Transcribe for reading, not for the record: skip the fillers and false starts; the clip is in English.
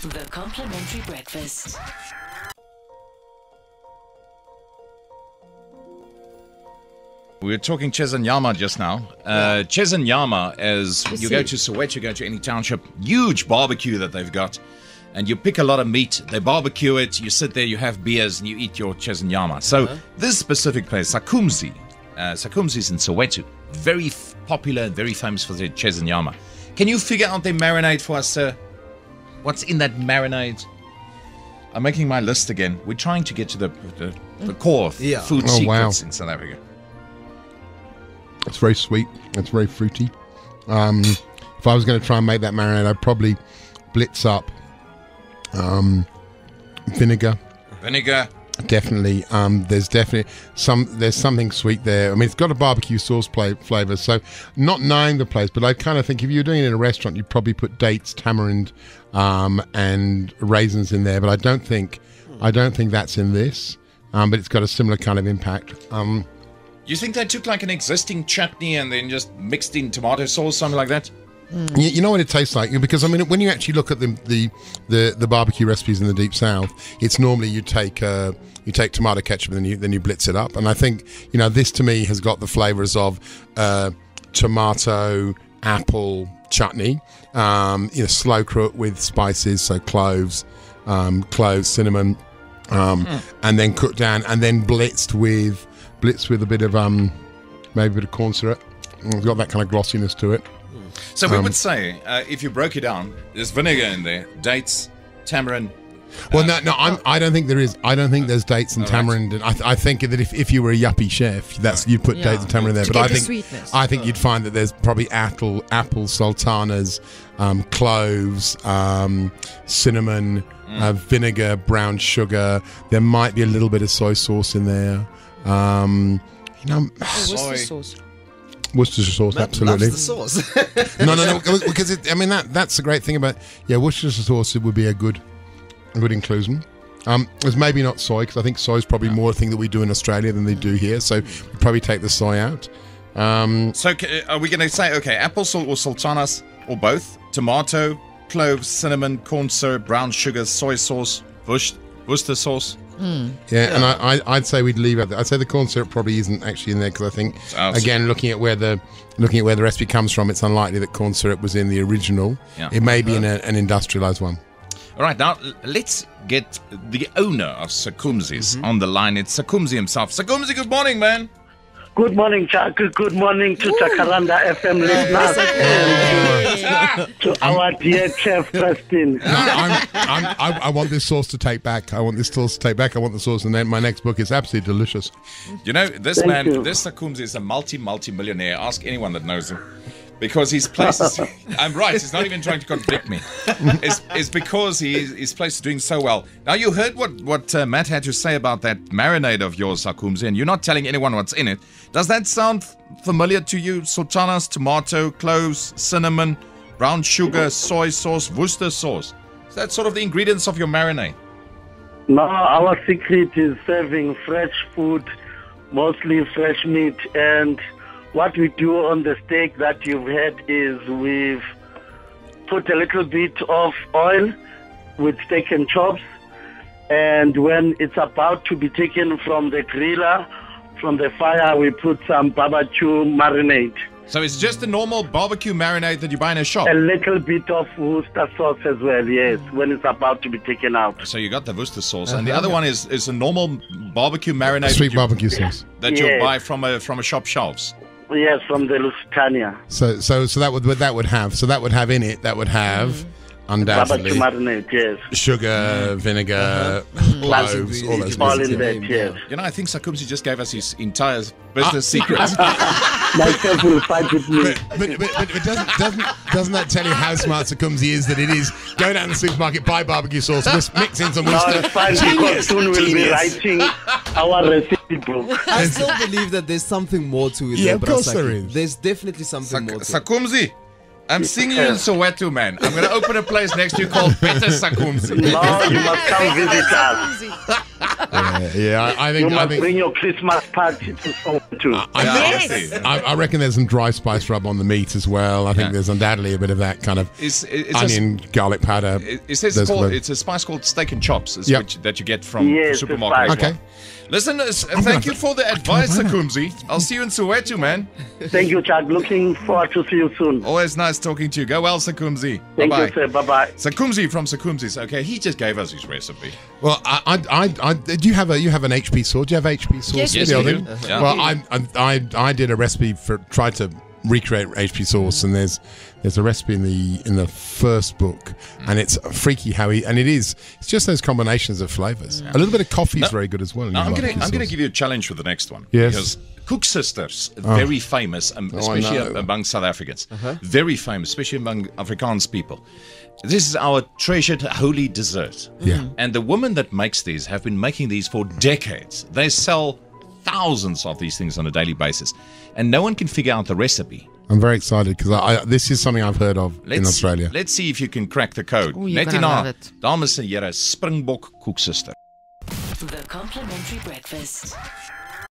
The complimentary breakfast. We were talking Chesa Nyama just now. Chesa Nyama, as you go to Soweto, you go to any township, huge barbecue that they've got. And you pick a lot of meat, they barbecue it, you sit there, you have beers, and you eat your Chesa Nyama. So this specific place, Sakumzi, Sakumzi is in Soweto. Very popular, very famous for their Chesa Nyama. Can you figure out their marinade for us, sir? What's in that marinade? I'm making my list again. We're trying to get to the core of food secrets in South Africa. It's very sweet. It's very fruity. If I was going to try and make that marinade, I'd probably blitz up vinegar. Vinegar. Definitely. There's something sweet there. I mean, it's got a barbecue sauce flavor. So, not knowing the place, but I kind of think if you were doing it in a restaurant, you'd probably put dates, tamarind, and raisins in there. But I don't think that's in this. But it's got a similar kind of impact. You think they took like an existing chutney and then just mixed in tomato sauce, something like that? You know what it tastes like? Because I mean, when you actually look at the barbecue recipes in the Deep South, it's normally you take tomato ketchup and then you blitz it up. And I think this to me has got the flavors of tomato, apple chutney, slow cooked with spices, so cloves, cinnamon, and then cooked down and then blitzed with a bit of maybe a bit of corn syrup. It's got that kind of glossiness to it. So we would say, if you broke it down, there's vinegar in there, dates, tamarind. Well, no, I don't think there is. I don't think there's dates and tamarind. And I think that if you were a yuppie chef, you'd put dates and tamarind there. But I think you'd find that there's probably apple sultanas, cloves, cinnamon, vinegar, brown sugar. There might be a little bit of soy sauce in there. Worcestershire sauce. Worcestershire sauce, absolutely. Loves the sauce. no, because that's the great thing about Worcestershire sauce. It would be a good inclusion. It's maybe not soy, because I think soy is probably more a thing that we do in Australia than they do here. So we'd probably take the soy out. So are we going to say apple salt or sultanas or both? Tomato, cloves, cinnamon, corn syrup, brown sugar, soy sauce, Worcester sauce. Yeah, and I'd say we'd leave it. I'd say the corn syrup probably isn't actually in there, because I think again looking at where the recipe comes from, it's unlikely that corn syrup was in the original. It may be in an industrialized one. All right, now let's get the owner of Sakumzi's on the line. It's Sakumzi himself. Sakumzi, good morning, man. Good morning, Chuck. Good morning to Jacaranda FM listeners and to our dear chef Preston. I want this sauce to take back. I want this sauce to take back. I want the sauce, and then my next book is absolutely delicious. This Sakumzi is a multi-millionaire. Ask anyone that knows him. Because his place is... I'm right, he's not even trying to contradict me. It's because his place is doing so well. Now, you heard what Matt had to say about that marinade of yours, Sakumzi, and you're not telling anyone what's in it. Does that sound familiar to you? Sultanas, tomato, cloves, cinnamon, brown sugar, soy sauce, Worcester sauce. Is that sort of the ingredients of your marinade? No, our secret is serving fresh food, mostly fresh meat, and... what we do on the steak that you've had is we've put a little bit of oil with steak and chops, and when it's about to be taken from the griller, from the fire, we put some barbecue marinade. So it's just a normal barbecue marinade that you buy in a shop? A little bit of Worcester sauce as well, yes, when it's about to be taken out. So you got the Worcester sauce, and the other one is a normal barbecue marinade. Sweet barbecue sauce. That you'll buy from a shop shelves. Yes, from the Lusitania. So that would have in it. That would have undoubtedly marinade, yes. Sugar, vinegar, cloves, all those all things. in that, yes. I think Sakumzi just gave us his entire business secrets. My chef will fight with me. But doesn't that tell you how smart Sakumzi is? That it is go down to the supermarket, buy barbecue sauce, mix in some Worcester. No, it's fine, because soon we'll be writing our recipe book. I still believe that there's something more to it. Yeah, of course there is. There's definitely something more to it. Sakumzi, I'm seeing you in Soweto, man. I'm going to open a place next to you called Better Sakumzi. No, you must come visit us. I You think must bring your Christmas party to Soweto. I reckon there's some dry spice rub on the meat as well. I think there's undoubtedly a bit of that kind of onion, garlic powder. It says it's a spice called steak and chops that you get from the Yes, supermarket. it's Okay. Listen, thank you for the advice, Sakumzi. I'll see you in Soweto, man. Thank you, Chuck. Looking forward to see you soon. Always nice talking to you. Go well, Sakumzi. Thank Bye-bye. you, sir. Bye-bye. Sakumzi from Sakumzi's. Okay, he just gave us his recipe. Well, do you have an HP sauce? Do you have HP sauce? Yes, we do. Yeah. Well, I did a recipe tried to recreate HP sauce, and there's a recipe in the first book, and it's freaky it's just those combinations of flavors. A little bit of coffee is very good as well. I'm going to give you a challenge for the next one. Yes. Because Cook Sisters, very famous, especially among South Africans. Very famous, especially among Afrikaans people. This is our treasured holy dessert. Yeah. And the women that makes these have been making these for decades. They sell thousands of these things on a daily basis, and no one can figure out the recipe. I'm very excited because this is something I've heard of in Australia. Let's see if you can crack the code. Net hierna, dames en here, Springbok Koeksuster. The complimentary breakfast.